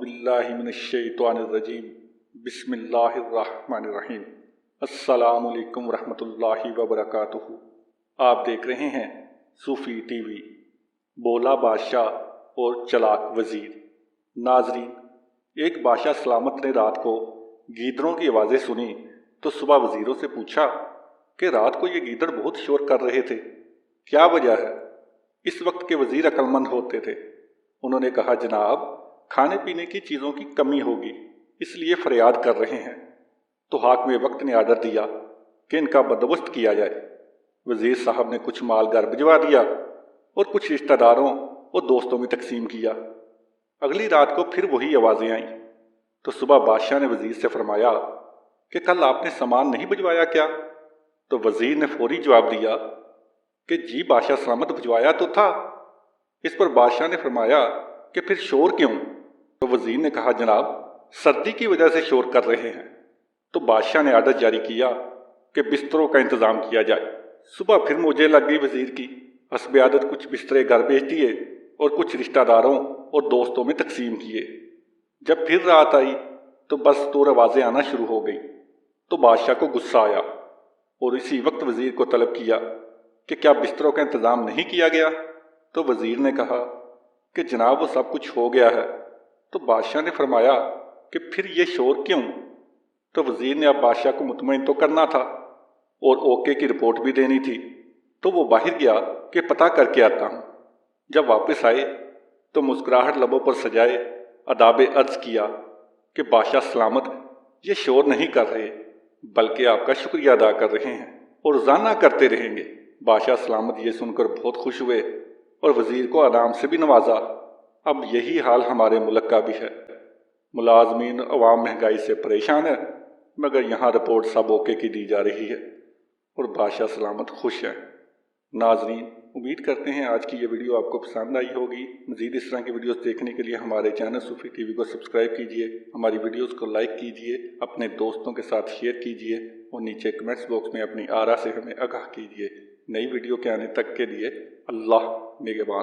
बिल्लाहि मिनश्शैतानिर्रजीम बिस्मिल्लाहिर्रहमानिर्रहीम अस्सलामु अलैकुम रहमतुल्लाहि व बरकातुहू। आप देख रहे हैं सूफी टीवी। बोला बादशाह और चलाक वजीर। नाजरीन, एक बादशाह सलामत ने रात को गीदड़ों की आवाज़ें सुनी तो सुबह वजीरों से पूछा कि रात को ये गीदड़ बहुत शोर कर रहे थे, क्या वजह है। इस वक्त के वजीर अक्लमंद होते थे। उन्होंने कहा, जनाब, खाने पीने की चीज़ों की कमी होगी इसलिए फरियाद कर रहे हैं। तो हाकिम वक्त ने आर्डर दिया कि इनका बंदोबस्त किया जाए। वजीर साहब ने कुछ माल घर भिजवा दिया और कुछ रिश्तेदारों और दोस्तों में तकसीम किया। अगली रात को फिर वही आवाज़ें आईं तो सुबह बादशाह ने वजीर से फरमाया कि कल आपने सामान नहीं भिजवाया क्या। तो वजीर ने फौरी जवाब दिया कि जी बादशाह सलामत भिजवाया तो था। इस पर बादशाह ने फरमाया कि फिर शोर क्यों। तो वजीर ने कहा, जनाब, सर्दी की वजह से शोर कर रहे हैं। तो बादशाह ने आर्डर जारी किया कि बिस्तरों का इंतज़ाम किया जाए। सुबह फिर मुझे लग गई वजीर की। हस्ब आदत कुछ बिस्तरे घर भेज दिए और कुछ रिश्तेदारों और दोस्तों में तकसीम किए। जब फिर रात आई तो बस तोर आवाज़ें आना शुरू हो गई। तो बादशाह को गुस्सा आया और इसी वक्त वजीर को तलब किया कि क्या बिस्तरों का इंतज़ाम नहीं किया गया। तो वजीर ने कहा कि जनाब वो सब कुछ हो गया है। तो बादशाह ने फरमाया कि फिर ये शोर क्यों। तो वजीर ने अब बादशाह को मुतमईन तो करना था और ओके की रिपोर्ट भी देनी थी। तो वो बाहर गया कि पता करके आता हूँ। जब वापस आए तो मुस्कुराहट लबों पर सजाए अदाब अर्ज किया कि बादशाह सलामत ये शोर नहीं कर रहे बल्कि आपका शुक्रिया अदा कर रहे हैं और रोज़ाना करते रहेंगे। बादशाह सलामत ये सुनकर बहुत खुश हुए और वजीर को आराम से भी नवाजा। अब यही हाल हमारे मुल्क का भी है। मुलाजमीन अवाम महंगाई से परेशान है मगर यहाँ रिपोर्ट सब ओके की दी जा रही है और बादशाह सलामत खुश है। नाजरीन, उम्मीद करते हैं आज की ये वीडियो आपको पसंद आई होगी। मज़ीद इस तरह की वीडियोस देखने के लिए हमारे चैनल सूफी टीवी को सब्सक्राइब कीजिए, हमारी वीडियोस को लाइक कीजिए, अपने दोस्तों के साथ शेयर कीजिए और नीचे कमेंट्स बॉक्स में अपनी आरा से हमें आगाह कीजिए। नई वीडियो के आने तक के लिए अल्लाह निगहबान।